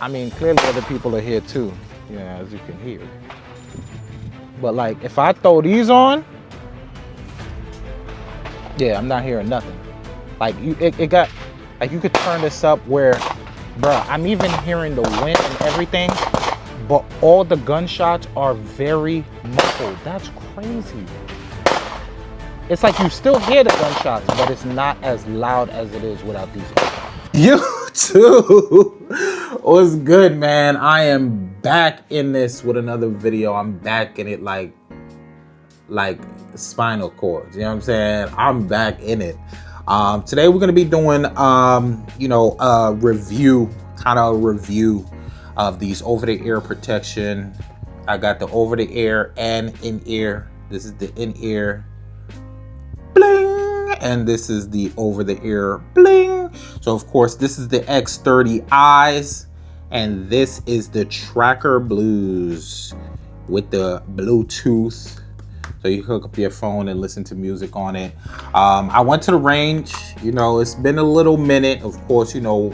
I mean, clearly other people are here too, yeah, as you can hear. But like, if I throw these on, yeah, I'm not hearing nothing. Like, it got, like, you could turn this up where, bruh, I'm even hearing the wind and everything, but all the gunshots are very muffled. That's crazy. It's like you still hear the gunshots, but it's not as loud as it is without these. YouTube, what's good, man? I am back in this with another video. I'm back in it like spinal cords. You know what I'm saying? I'm back in it. Today we're gonna be doing, a review, kind of a review of these over-the-ear protection. I got the over-the-ear and in-ear. This is the in-ear. Bling, and this is the over-the-ear bling. So of course this is the X30i's, and this is the Trackr Blues with the Bluetooth, so you hook up your phone and listen to music on it. I went to the range. You know, it's been a little minute. Of course, you know,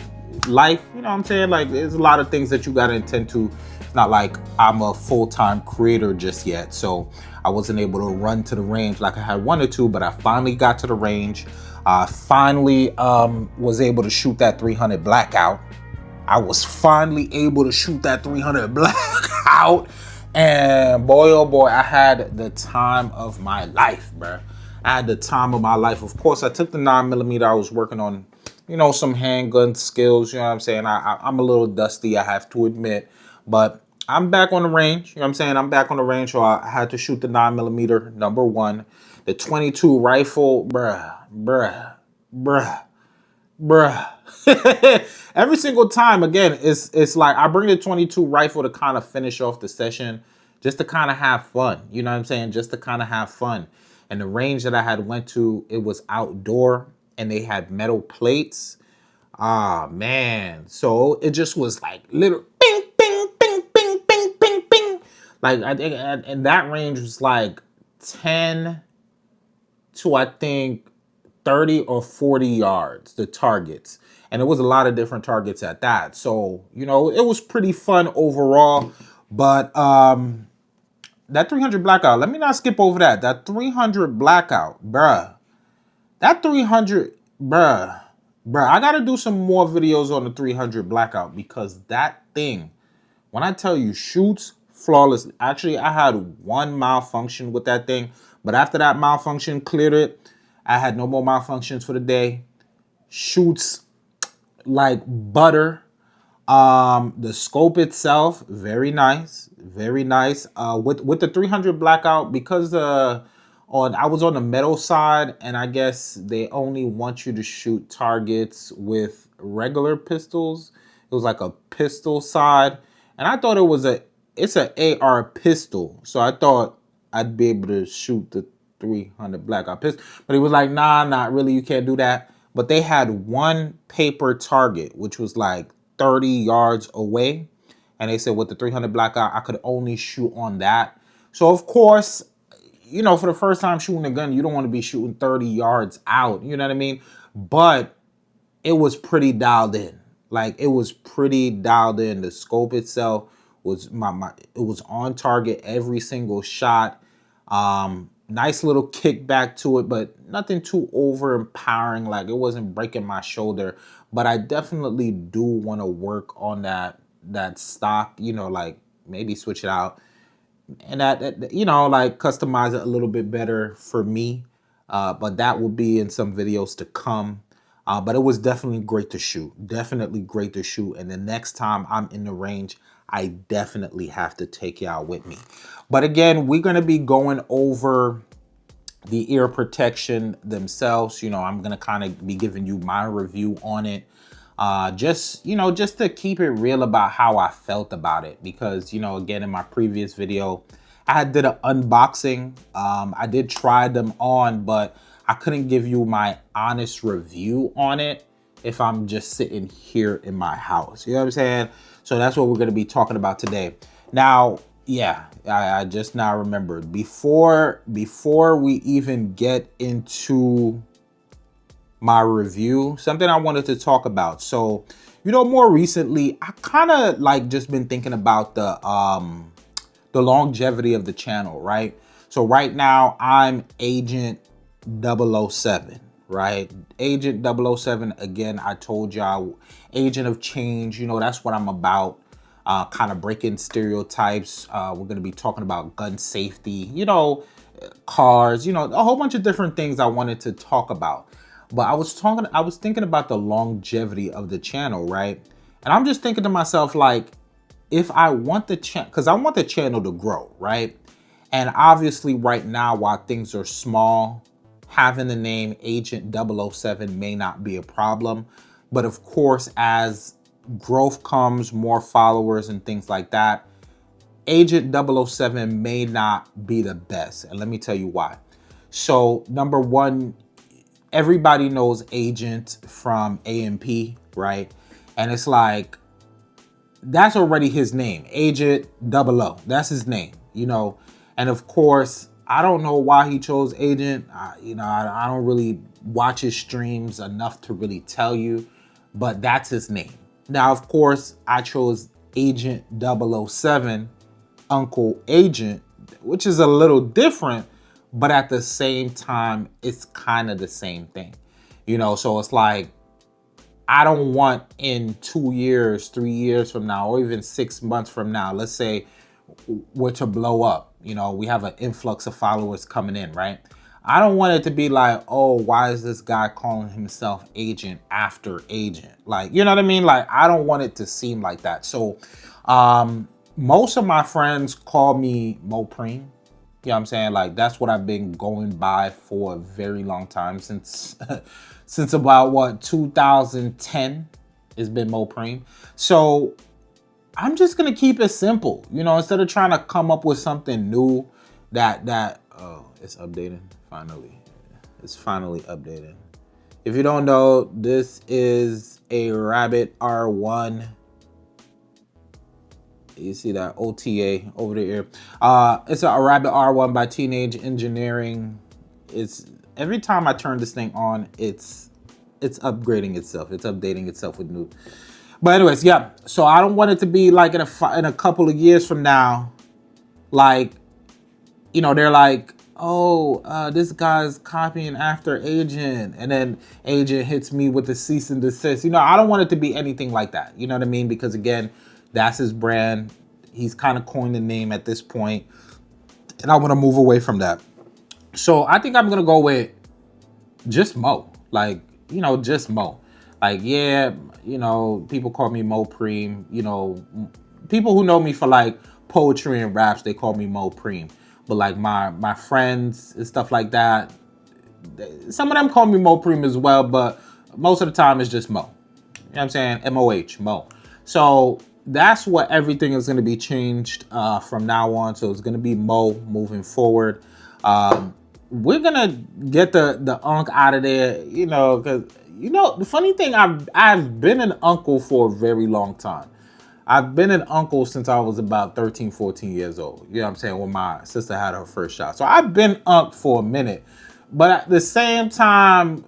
life, you know what I'm saying? Like, there's a lot of things that you got to attend to. It's not like I'm a full-time creator just yet, so I wasn't able to run to the range like I had wanted to, but I finally got to the range. I finally was able to shoot that 300 blackout. I was finally able to shoot that 300 blackout. And boy, oh boy, I had the time of my life, bro. I had the time of my life. Of course, I took the 9mm. I was working on, you know, some handgun skills. You know what I'm saying? I'm a little dusty, I have to admit. But I'm back on the range. You know what I'm saying? I'm back on the range, so I had to shoot the 9mm, number one. The 22 rifle, bruh. Every single time, again, it's like I bring the 22 rifle to kind of finish off the session, just to kind of have fun. You know what I'm saying? Just to kind of have fun. And the range that I had went to, it was outdoor, and they had metal plates. Ah, man. So it just was like little bing, bing, bing, bing, bing, bing, bing. Like, I think, and that range was like 10 to, I think, 30 or 40 yards, the targets. And it was a lot of different targets at that. So, you know, it was pretty fun overall. But that 300 blackout, let me not skip over that. That 300 blackout, bruh. That 300, bruh. I got to do some more videos on the 300 blackout, because that thing, when I tell you, shoots flawlessly. Actually, I had one malfunction with that thing, but after that malfunction cleared it, I had no more malfunctions for the day. Shoots like butter. The scope itself, very nice, very nice. With the 300 blackout, because I was on the metal side, and I guess they only want you to shoot targets with regular pistols. It was like a pistol side, and I thought it's an AR pistol, so I thought I'd be able to shoot the 300 blackout pistol. But he was like, nah, not really, you can't do that. But they had one paper target, which was like 30 yards away. And they said with the 300 blackout, I could only shoot on that. So of course, you know, for the first time shooting a gun, you don't want to be shooting 30 yards out. You know what I mean? But it was pretty dialed in. Like, it was pretty dialed in. The scope itself was it was on target every single shot. Nice little kickback to it, but nothing too overempowering. Like, it wasn't breaking my shoulder. But I definitely do want to work on that stock, you know, like maybe switch it out, and that you know, like customize it a little bit better for me. But that will be in some videos to come. But it was definitely great to shoot. Definitely great to shoot. And the next time I'm in the range, I definitely have to take y'all with me. But again, we're going to be going over the ear protection themselves. You know, I'm going to kind of be giving you my review on it. Just to keep it real about how I felt about it. Because, you know, again, in my previous video, I did an unboxing. I did try them on, but I couldn't give you my honest review on it if I'm just sitting here in my house. You know what I'm saying? So that's what we're going to be talking about today. Now, yeah, I just now remembered. Before we even get into my review, something I wanted to talk about. So, you know, more recently, I kind of like just been thinking about the longevity of the channel, right? So right now I'm Agent 007, right? Agent 007, again, I told y'all, agent of change, you know, that's what I'm about. Kind of breaking stereotypes. We're going to be talking about gun safety, you know, cars, you know, a whole bunch of different things I wanted to talk about. But I was thinking about the longevity of the channel, right? And I'm just thinking to myself, like, if I want the channel, because I want the channel to grow, right? And obviously right now, while things are small, having the name Agent 007 may not be a problem. But of course, as growth comes, more followers and things like that, Agent 007 may not be the best. And let me tell you why. So number one, everybody knows Agent from AMP, right? And it's like, that's already his name, Agent 00. That's his name, you know. And of course, I don't know why he chose Agent. You know, I don't really watch his streams enough to really tell you, but that's his name. Now, of course, I chose Agent 007, Uncle Agent, which is a little different, but at the same time, it's kind of the same thing. You know, so it's like, I don't want in 2 years, 3 years from now, or even 6 months from now, let's say we're to blow up, you know, we have an influx of followers coming in, right? I don't want it to be like, oh, why is this guy calling himself Agent after Agent? Like, you know what I mean? Like, I don't want it to seem like that. So most of my friends call me Mo Preem. You know what I'm saying? Like, that's what I've been going by for a very long time, since since about, what, 2010 it's been Mo Preem. So I'm just gonna keep it simple, you know, instead of trying to come up with something new oh, it's updating finally. It's finally updated. If you don't know, this is a Rabbit R1. You see that OTA over the ear. It's a Rabbit R1 by Teenage Engineering. It's every time I turn this thing on, it's upgrading itself. It's updating itself with new. But anyways, yeah. So I don't want it to be like in a couple of years from now, like, you know, they're like, oh, this guy's copying after Agent, and then Agent hits me with the cease and desist. You know, I don't want it to be anything like that. You know what I mean? Because again, that's his brand. He's kind of coined the name at this point, and I want to move away from that. So I think I'm gonna go with just Mo. Like, you know, just Mo. Like, yeah, you know, people call me Mo Preem. You know, people who know me for like poetry and raps, they call me Mo Preem. But like my friends and stuff like that, some of them call me Mo Preem as well, but most of the time it's just Mo. You know what I'm saying? M-O-H, Mo. So that's what everything is going to be changed from now on. So it's going to be Mo moving forward. We're going to get the unk out of there, you know, because, you know, the funny thing, I've been an uncle for a very long time. I've been an uncle since I was about 13, 14 years old. You know what I'm saying? When my sister had her first shot. So I've been unk for a minute. But at the same time,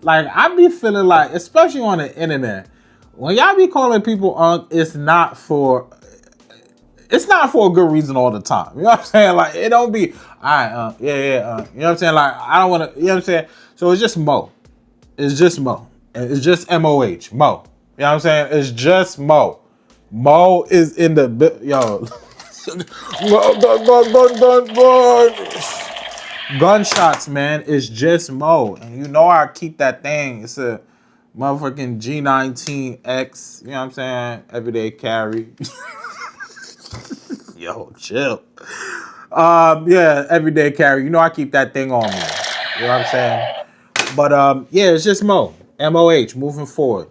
like, I be feeling like, especially on the internet, when y'all be calling people unk, it's not for a good reason all the time. You know what I'm saying? Like, it don't be, all right, yeah, you know what I'm saying? Like, I don't want to, you know what I'm saying? So it's just Mo. It's just Mo. It's just M-O-H, Mo. You know what I'm saying? It's just Mo. Mo is in the, yo. Gunshots, man. It's just Mo. And you know I keep that thing. It's a motherfucking G19X. You know what I'm saying? Everyday carry. Yo, chill. Yeah, everyday carry. You know I keep that thing on me. You know what I'm saying? But yeah, it's just Mo. M-O-H, moving forward.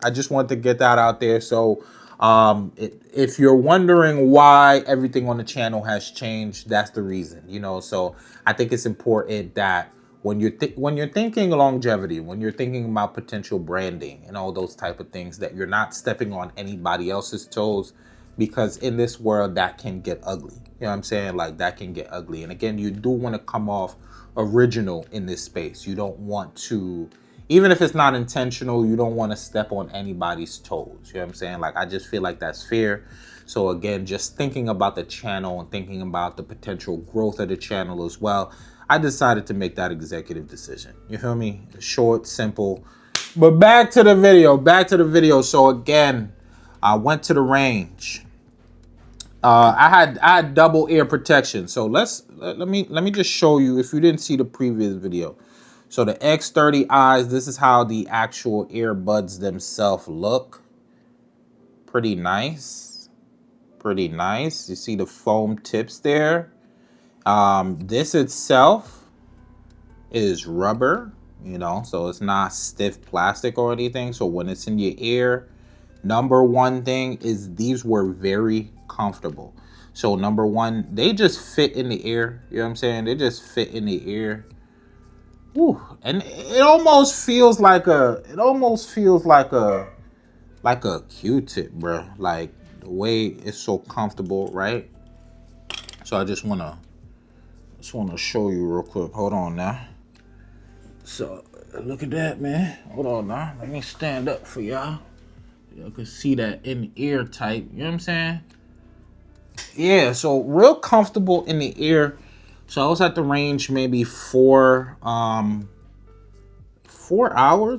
I just wanted to get that out there. So if you're wondering why everything on the channel has changed, that's the reason, you know. So I think it's important that when you're thinking longevity, when you're thinking about potential branding and all those type of things, that you're not stepping on anybody else's toes, because in this world that can get ugly. You know what I'm saying? Like, that can get ugly. And again, you do want to come off original in this space. You don't want to, even if it's not intentional, you don't want to step on anybody's toes. You know what I'm saying? Like, I just feel like that's fair. So again, just thinking about the channel and thinking about the potential growth of the channel as well, I decided to make that executive decision. You feel me? Short, simple. But back to the video. So again, I went to the range. I had double ear protection. So let me just show you, if you didn't see the previous video. So the X30i's, this is how the actual earbuds themselves look. Pretty nice. Pretty nice. You see the foam tips there. This itself is rubber, you know, so it's not stiff plastic or anything. So when it's in your ear, number one thing is these were very comfortable. So number one, they just fit in the ear. You know what I'm saying? They just fit in the ear. Woo. And it almost feels like a Q-tip, bro. Like the way it's so comfortable, right? So I just wanna show you real quick. Hold on now. So look at that, man. Hold on now. Let me stand up for y'all. Y'all can see that in ear type. You know what I'm saying? Yeah, so real comfortable in the ear. So I was at the range maybe 4 hours.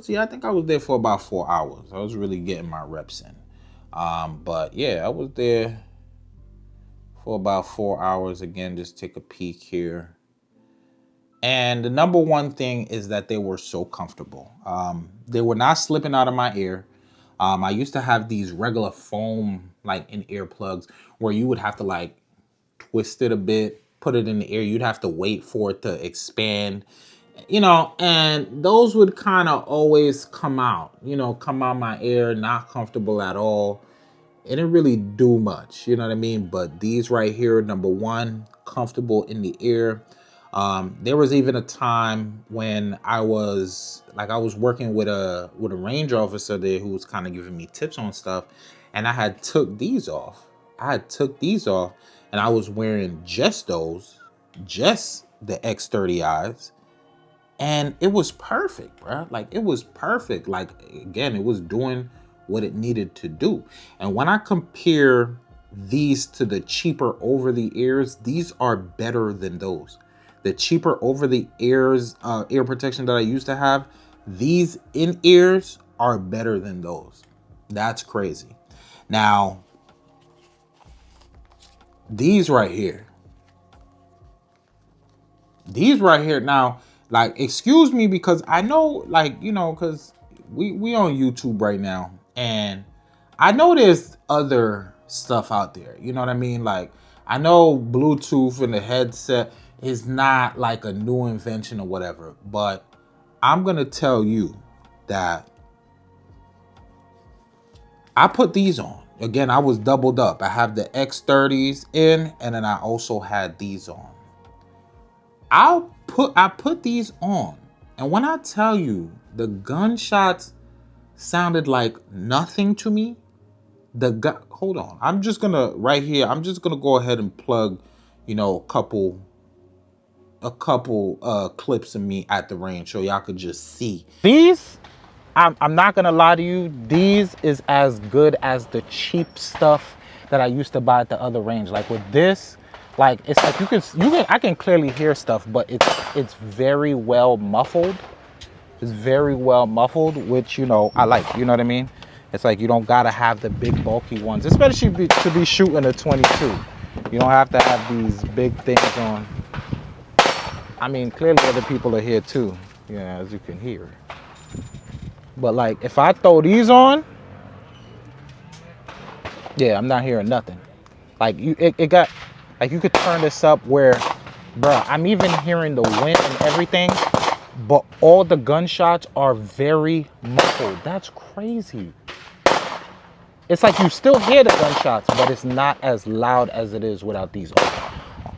Yeah, I think I was there for about 4 hours. I was really getting my reps in. But yeah, I was there for about 4 hours. Again, just take a peek here. And the number one thing is that they were so comfortable. They were not slipping out of my ear. I used to have these regular foam, like in earplugs, where you would have to like twist it a bit, put it in the ear. You'd have to wait for it to expand, you know, and those would kind of always come out, you know, come out my ear, not comfortable at all. It didn't really do much, you know what I mean? But these right here, number one, comfortable in the ear. There was even a time when I was working with a range officer there who was kind of giving me tips on stuff, and I had took these off. And I was wearing just the X30i's, and it was perfect, bro. Like, it was perfect. Like, again, it was doing what it needed to do. And when I compare these to the cheaper over the ears, these are better than those. The cheaper over the ears ear protection that I used to have, these in ears are better than those. That's crazy. Now, these right here now, like, excuse me, because I know, like, you know, because we on YouTube right now, and I know there's other stuff out there, you know what I mean? Like, I know Bluetooth and the headset is not like a new invention or whatever, but I'm gonna tell you that I put these on. Again, I was doubled up. I have the X30s in, and then I also had these on. I put these on, and when I tell you the gunshots sounded like nothing to me, hold on. I'm just gonna go ahead and plug, you know, a couple clips of me at the range so y'all could just see. These, I'm not gonna lie to you, these is as good as the cheap stuff that I used to buy at the other range. Like with this, like it's like I can clearly hear stuff, but it's very well muffled. It's very well muffled, which, you know, I like, you know what I mean? It's like you don't gotta have the big bulky ones, especially to be shooting a 22. You don't have to have these big things on. I mean, clearly other people are here too, you know, as you can hear. But like, if I throw these on, yeah, I'm not hearing nothing. Like, it got, like, you could turn this up where, bruh, I'm even hearing the wind and everything, but all the gunshots are very muffled. That's crazy. It's like you still hear the gunshots, but it's not as loud as it is without these on.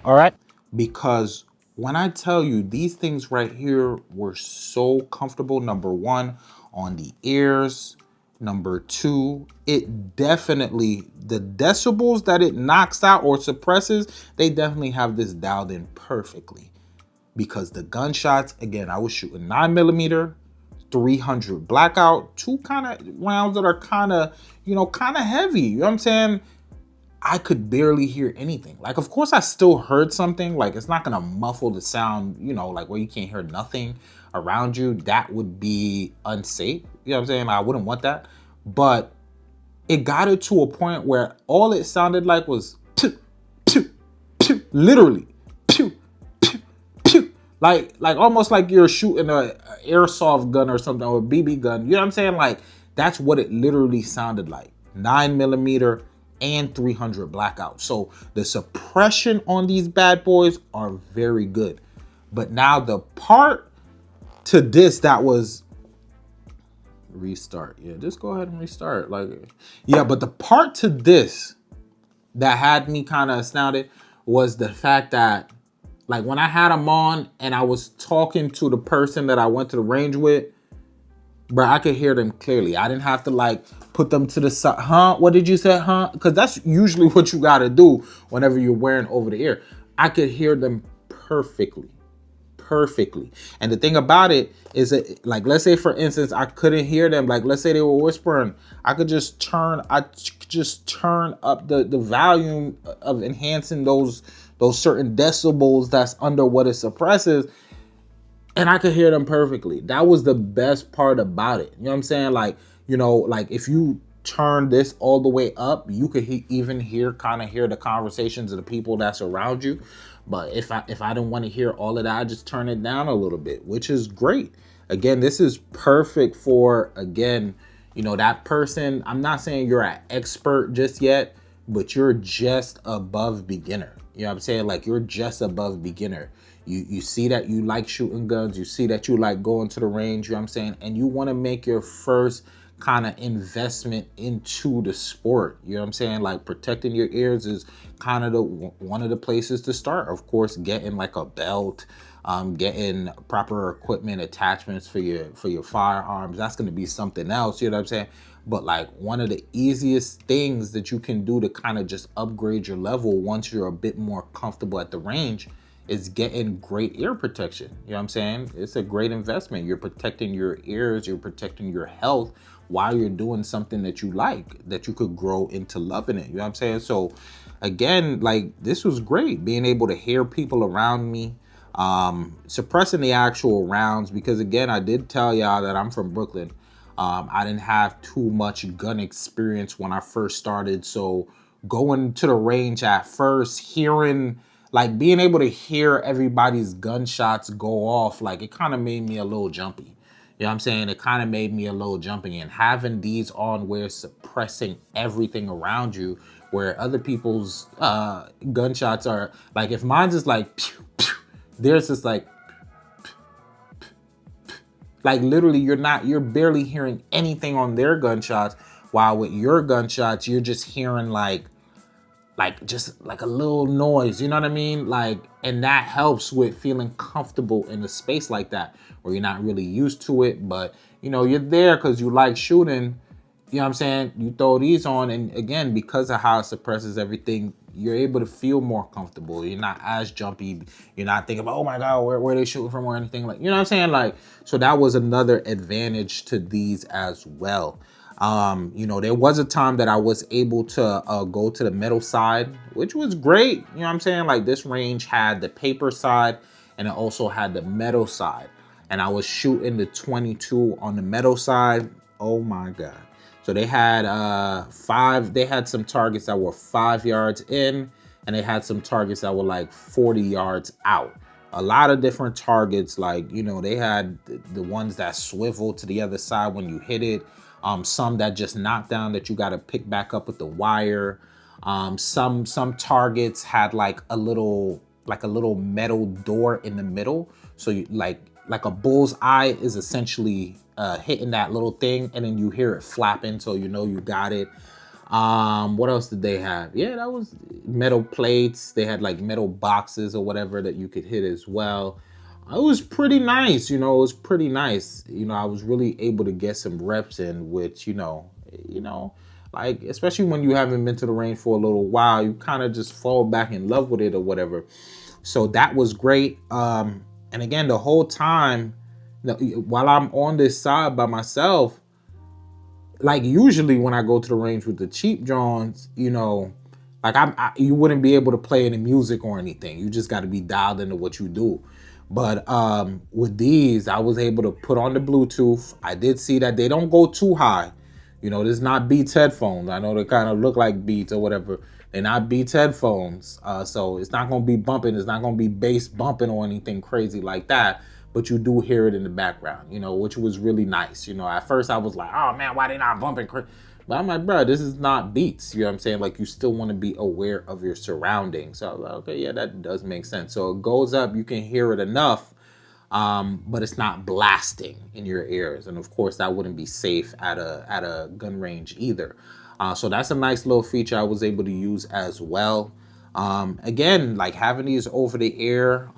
All right? Because when I tell you these things right here were so comfortable, number one, on the ears, number two, it definitely, the decibels that it knocks out or suppresses, they definitely have this dialed in perfectly. Because the gunshots, again, I was shooting 9mm, 300 blackout, two kind of rounds that are kind of, you know, kind of heavy. You know what I'm saying? I could barely hear anything. Like, of course, I still heard something. Like, it's not gonna muffle the sound, you know, like where you can't hear nothing around you. That would be unsafe. You know what I'm saying? I wouldn't want that. But it got it to a point where all it sounded like was pew, pew, pew, literally pew, pew, pew. Like almost like you're shooting a airsoft gun or something, or a BB gun. You know what I'm saying? Like, that's what it literally sounded like. 9mm and 300 blackout. So the suppression on these bad boys are very good. But now the part to this that was restart. Yeah, just go ahead and restart. Like, yeah, but the part to this that had me kind of astounded was the fact that, like, when I had them on and I was talking to the person that I went to the range with, bro, I could hear them clearly. I didn't have to like put them to the side. Huh? What did you say? Huh? Because that's usually what you got to do whenever you're wearing over the ear. I could hear them perfectly. And the thing about it is that, like, let's say for instance, I couldn't hear them. Like, let's say they were whispering. I could just turn up the volume of enhancing those certain decibels that's under what it suppresses. And I could hear them perfectly. That was the best part about it. You know what I'm saying? Like, you know, like if you turn this all the way up, you could even hear the conversations of the people that's around you. But if I didn't want to hear all of that, I just turn it down a little bit, which is great. Again, this is perfect for, again, you know, that person. I'm not saying you're an expert just yet, but you're just above beginner. You know what I'm saying? Like, you're just above beginner. You see that you like shooting guns. You see that you like going to the range. You know what I'm saying? And you want to make your first kind of investment into the sport. You know what I'm saying? Like, protecting your ears is kind of one of the places to start. Of course, getting like a belt, getting proper equipment, attachments for your firearms. That's going to be something else. You know what I'm saying? But like, one of the easiest things that you can do to kind of just upgrade your level once you're a bit more comfortable at the range is getting great ear protection. You know what I'm saying? It's a great investment. You're protecting your ears, you're protecting your health while you're doing something that you like, that you could grow into loving it. You know what I'm saying? So again, like, this was great, being able to hear people around me, suppressing the actual rounds, because again, I did tell y'all that I'm from Brooklyn. I didn't have too much gun experience when I first started. So going to the range at first, hearing, like, being able to hear everybody's gunshots go off, like, it kind of made me a little jumpy. You know what I'm saying? It kind of made me a little jumpy. And having these on where suppressing everything around you, where other people's gunshots are, like, if mine's just like, pew, pew, theirs is like literally you're barely hearing anything on their gunshots, while with your gunshots, you're just hearing like just like a little noise, you know what I mean? Like, and that helps with feeling comfortable in a space like that, where you're not really used to it, but you know, you're there because you like shooting. You know what I'm saying? You throw these on, and again, because of how it suppresses everything, you're able to feel more comfortable. You're not as jumpy. You're not thinking about, oh my God, where are they shooting from, or anything, like, you know what I'm saying? Like, so that was another advantage to these as well. You know, there was a time that I was able to go to the metal side, which was great. You know what I'm saying? Like, this range had the paper side and it also had the metal side. And I was shooting the 22 on the metal side. Oh my God. So they had they had some targets that were 5 yards in, and they had some targets that were like 40 yards out. A lot of different targets, like, you know, they had the ones that swivel to the other side when you hit it. Some that just knock down that you got to pick back up with the wire. Some targets had like a little metal door in the middle. So you like a bull's eye is essentially hitting that little thing, and then you hear it flapping, so you know you got it. What else did they have? Yeah, that was metal plates. They had like metal boxes or whatever that you could hit as well. It was pretty nice, you know, it was pretty nice. You know, I was really able to get some reps in, which, you know, like, especially when you haven't been to the range for a little while, you kind of just fall back in love with it or whatever. So that was great. And again, the whole time, while I'm on this side by myself, like usually when I go to the range with the cheap Johns, you know, like you wouldn't be able to play any music or anything. You just got to be dialed into what you do. But with these, I was able to put on the Bluetooth. I did see that they don't go too high. You know, this is not Beats headphones. I know they kind of look like Beats or whatever. They're not Beats headphones. So it's not going to be bumping. It's not going to be bass bumping or anything crazy like that. But you do hear it in the background, you know, which was really nice. You know, at first I was like, oh man, why they not bumping? But I'm like, bro, this is not Beats. You know what I'm saying? Like, you still want to be aware of your surroundings. So I was like, okay, yeah, that does make sense. So it goes up, you can hear it enough, but it's not blasting in your ears. And of course, that wouldn't be safe at a gun range either. So that's a nice little feature I was able to use as well. Again, like having these over the air,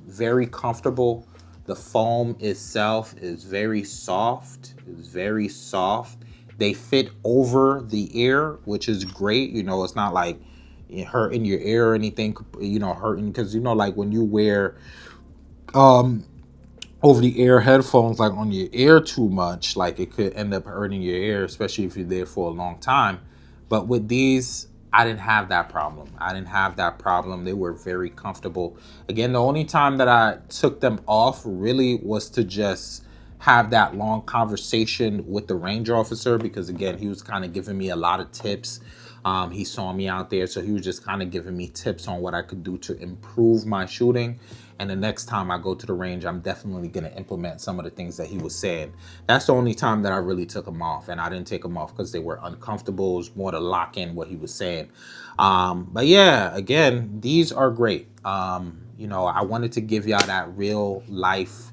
very comfortable. The foam itself is very soft. It's very soft. They fit over the ear, which is great. You know, it's not like hurting your ear or anything, you know, hurting, because, you know, like when you wear over the ear headphones, like on your ear too much, like it could end up hurting your ear, especially if you're there for a long time. But with these, I didn't have that problem. I didn't have that problem. They were very comfortable. Again, the only time that I took them off really was to just have that long conversation with the range officer, because again, he was kind of giving me a lot of tips. He saw me out there, so he was just kind of giving me tips on what I could do to improve my shooting. And the next time I go to the range, I'm definitely going to implement some of the things that he was saying. That's the only time that I really took them off. And I didn't take them off because they were uncomfortable. It was more to lock in what he was saying. But yeah, again, these are great. You know, I wanted to give y'all that real life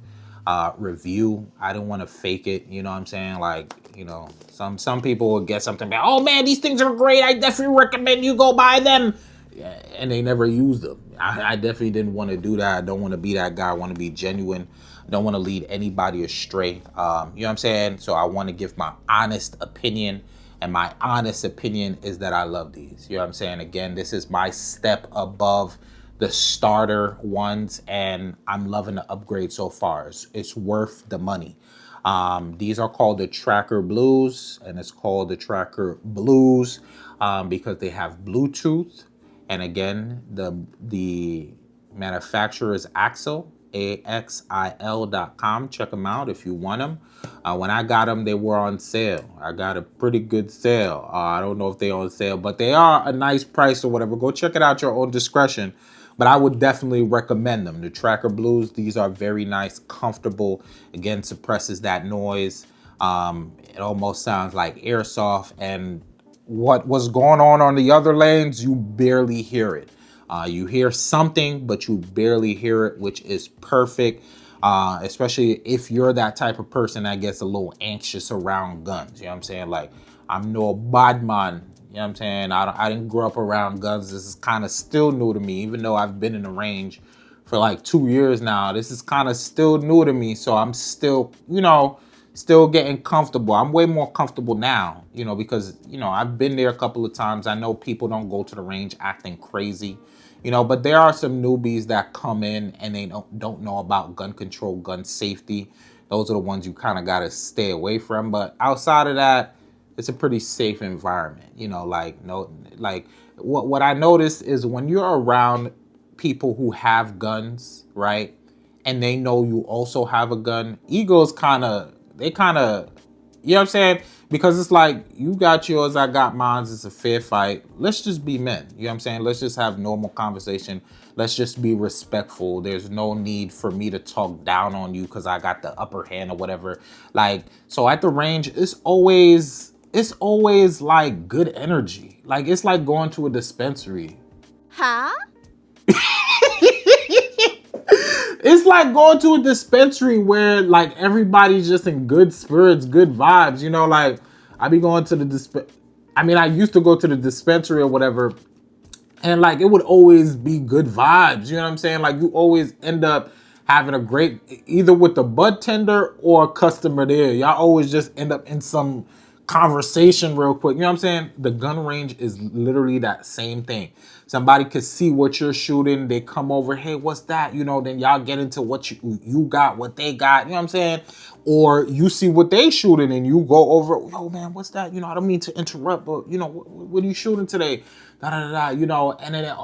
review. I didn't want to fake it. You know what I'm saying? Like, you know, some people will get something back. Oh man, these things are great. I definitely recommend you go buy them. Yeah, and they never used them. I definitely didn't want to do that. I don't want to be that guy. I want to be genuine. I don't want to lead anybody astray. You know what I'm saying? So I want to give my honest opinion. And my honest opinion is that I love these. You know what I'm saying? Again, this is my step above the starter ones, and I'm loving the upgrade so far. It's worth the money. These are called the Trackr Blues, and it's called the Trackr Blues because they have Bluetooth. And again, the manufacturer is AXIL, AXIL.com. Check them out if you want them. When I got them, they were on sale. I got a pretty good sale. I don't know if they're on sale, but they are a nice price or whatever. Go check it out your own discretion. But I would definitely recommend them. The Trackr Blues, these are very nice, comfortable. Again, suppresses that noise. It almost sounds like airsoft, and what was going on the other lanes, you barely hear it. You hear something, but you barely hear it, which is perfect, especially if you're that type of person that gets a little anxious around guns. You know what I'm saying? Like, I'm no bad man. You know what I'm saying? I didn't grow up around guns. This is kind of still new to me, even though I've been in the range for like 2 years now. This is kind of still new to me, so I'm still, you know, still getting comfortable. I'm way more comfortable now, you know, because, you know, I've been there a couple of times. I know people don't go to the range acting crazy, you know, but there are some newbies that come in and they don't know about gun control, gun safety. Those are the ones you kind of got to stay away from. But outside of that, it's a pretty safe environment, you know, like, what I noticed is when you're around people who have guns, right, and they know you also have a gun, egos they kind of, you know what I'm saying? Because it's like, you got yours, I got mine, it's a fair fight. Let's just be men, you know what I'm saying? Let's just have normal conversation. Let's just be respectful. There's no need for me to talk down on you because I got the upper hand or whatever. Like, so at the range, it's always like good energy. Like, it's like going to a dispensary. Huh? It's like going to a dispensary where like everybody's just in good spirits, good vibes. You know, like I be going to the I used to go to the dispensary or whatever, and like it would always be good vibes. You know what I'm saying? Like you always end up having a great, either with the bud tender or a customer there. Y'all always just end up in some conversation real quick. You know what I'm saying? The gun range is literally that same thing. Somebody could see what you're shooting. They come over, hey, what's that? You know, then y'all get into what you got, what they got. You know what I'm saying? Or you see what they shooting and you go over, yo, man, what's that? You know, I don't mean to interrupt, but, you know, what are you shooting today? Da, da, da, da, you know, and then,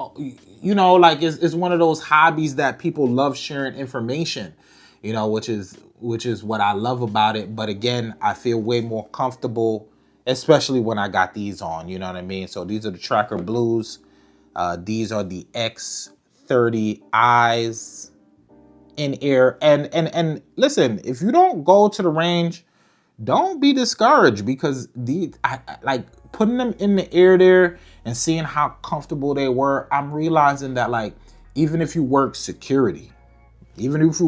you know, like it's one of those hobbies that people love sharing information, you know, which is what I love about it. But again, I feel way more comfortable, especially when I got these on, you know what I mean? So these are the Trackr Blues. These are the X30i's in air. And listen, if you don't go to the range, don't be discouraged, because I like putting them in the air there and seeing how comfortable they were. I'm realizing that, like, even if you work security, even if you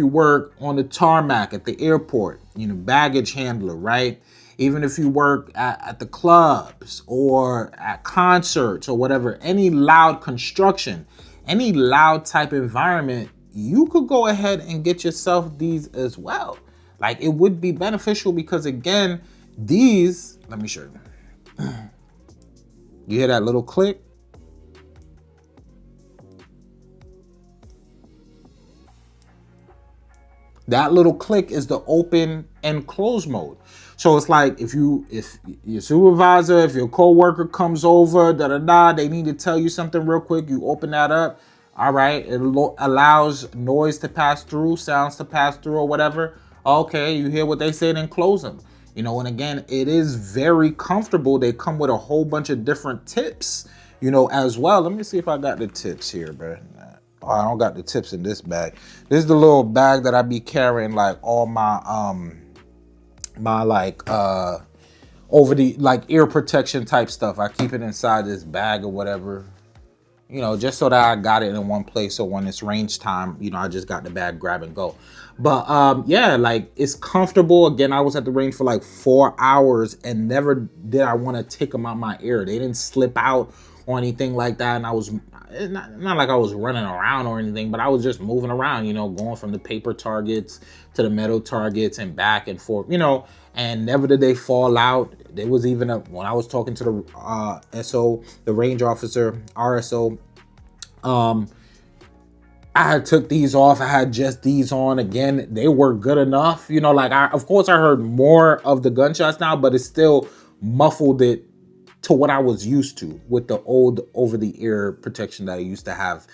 work on the tarmac at the airport, you know, baggage handler, right? Even if you work at the clubs or at concerts or whatever, any loud construction, any loud type environment, you could go ahead and get yourself these as well. Like, it would be beneficial because, again, these, let me show you. You hear that little click? That little click is the open and close mode. So it's like if your supervisor, if your coworker comes over, they need to tell you something real quick, you open that up. All right, it allows noise to pass through, sounds to pass through or whatever. Okay, you hear what they say, then close them. You know, and again, it is very comfortable. They come with a whole bunch of different tips, you know, as well. Let me see if I got the tips here, bro. Oh, I don't got the tips in this bag. This is the little bag that I be carrying, like all my over the like ear protection type stuff. I keep it inside this bag or whatever, you know, just so that I got it in one place. So when it's range time, you know, I just got the bag, grab and go. But yeah, like, it's comfortable. Again, I was at the range for like 4 hours and never did I want to take them out my ear. They didn't slip out or anything like that. And I was not like I was running around or anything, but I was just moving around, you know, going from the paper targets to the metal targets and back and forth, you know, and never did they fall out. There was even when I was talking to the SO, the range officer, RSO, I had took these off. I had just these on. Again, they were good enough. You know, like, of course I heard more of the gunshots now, but it still muffled it to what I was used to with the old over-the-ear protection that I used to have.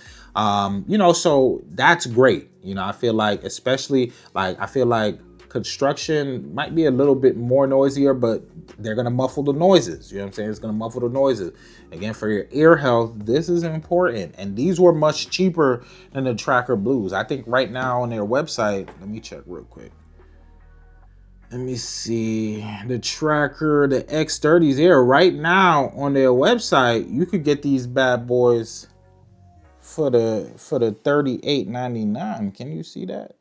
You know, so that's great. You know, I feel like, especially, like, I feel like construction might be a little bit more noisier, but they're going to muffle the noises. You know what I'm saying? It's going to muffle the noises. Again, for your ear health, this is important. And these were much cheaper than the Trackr Blues. I think right now on their website, let me check real quick. Let me see, the Trackr, the X30s here right now on their website, you could get these bad boys for the $38.99. Can you see that?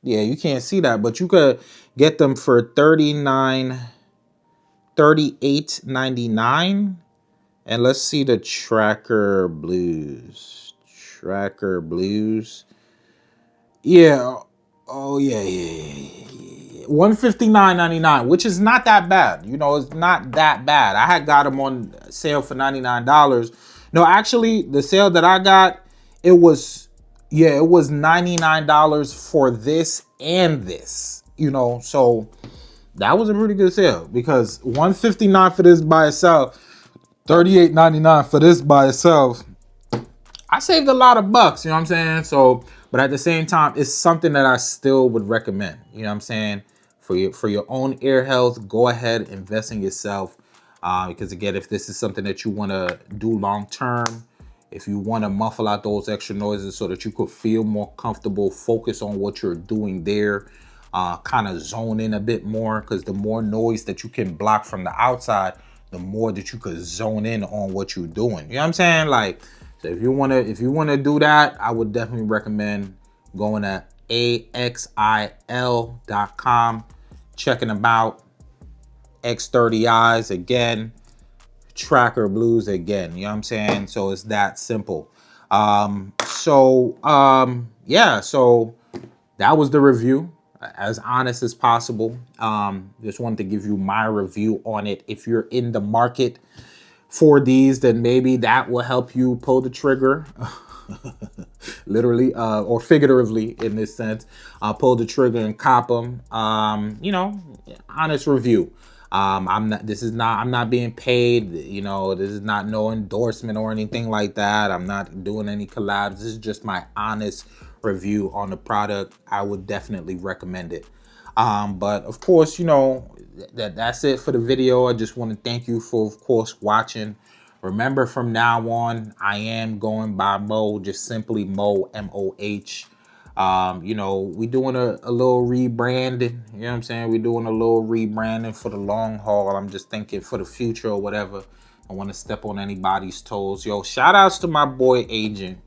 Yeah, you can't see that, but you could get them for $38.99. And let's see the Trackr Blues. Trackr Blues. Yeah. Oh yeah. $159.99, which is not that bad. You know, it's not that bad. I had got them on sale for $99. No, actually, the sale that I got, it was $99 for this and this. You know, so that was a pretty good sale, because $159 for this by itself, $38.99 for this by itself. I saved a lot of bucks, you know what I'm saying? So, but at the same time, it's something that I still would recommend. You know what I'm saying? For your own ear health, go ahead, invest in yourself. Because again, if this is something that you want to do long term, if you want to muffle out those extra noises so that you could feel more comfortable, focus on what you're doing there, kind of zone in a bit more, because the more noise that you can block from the outside, the more that you could zone in on what you're doing. You know what I'm saying? Like, so if you wanna do that, I would definitely recommend going to AXIL.com, checking them out. X30i's again, Trackr Blues again. You know what I'm saying? So it's that simple. Yeah, so that was the review. as honest as possible. Just wanted to give you my review on it. If you're in the market for these, then maybe that will help you pull the trigger. Literally or figuratively in this sense, pull the trigger and cop them. You know, honest review. I'm not being paid, you know, this is not no endorsement or anything like that. I'm not doing any collabs. This is just my honest review on the product. I would definitely recommend it. But of course, you know, that's it for the video. I just want to thank you for, of course, watching. Remember, from now on, I am going by Mo, just simply Mo, M-O-H. You know, we doing a little rebranding. You know what I'm saying? We're doing a little rebranding for the long haul. I'm just thinking for the future or whatever. I want to step on anybody's toes. Yo, shout outs to my boy Agent.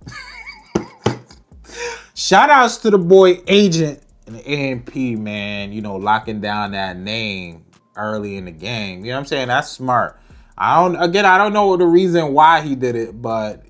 Shout outs to the boy Agent and the AMP, man. You know, locking down that name early in the game. You know what I'm saying? That's smart. I don't know the reason why he did it, but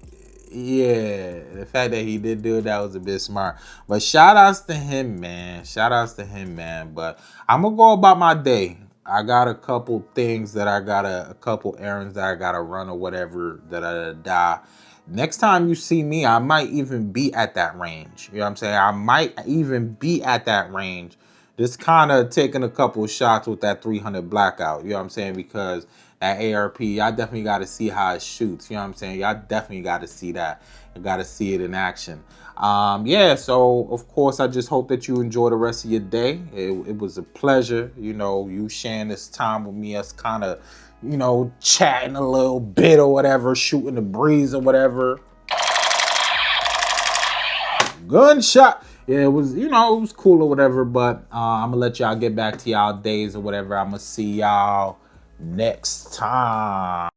yeah, the fact that he did do it, that was a bit smart. But shout outs to him, man. Shout outs to him, man. But I'm gonna go about my day. I got a couple things that a couple errands that I gotta run or whatever that I die. Next time you see me, I might even be at that range. You know what I'm saying? I might even be at that range. Just kind of taking a couple of shots with that 300 blackout. You know what I'm saying? Because that ARP, y'all definitely got to see how it shoots. You know what I'm saying? Y'all definitely got to see that. You got to see it in action. Yeah, so of course, I just hope that you enjoy the rest of your day. It was a pleasure, you know, you sharing this time with me, us kind of, you know, chatting a little bit or whatever, shooting the breeze or whatever. Gunshot. Yeah, it was, you know, it was cool or whatever, but I'm gonna let y'all get back to y'all days or whatever. I'm gonna see y'all next time.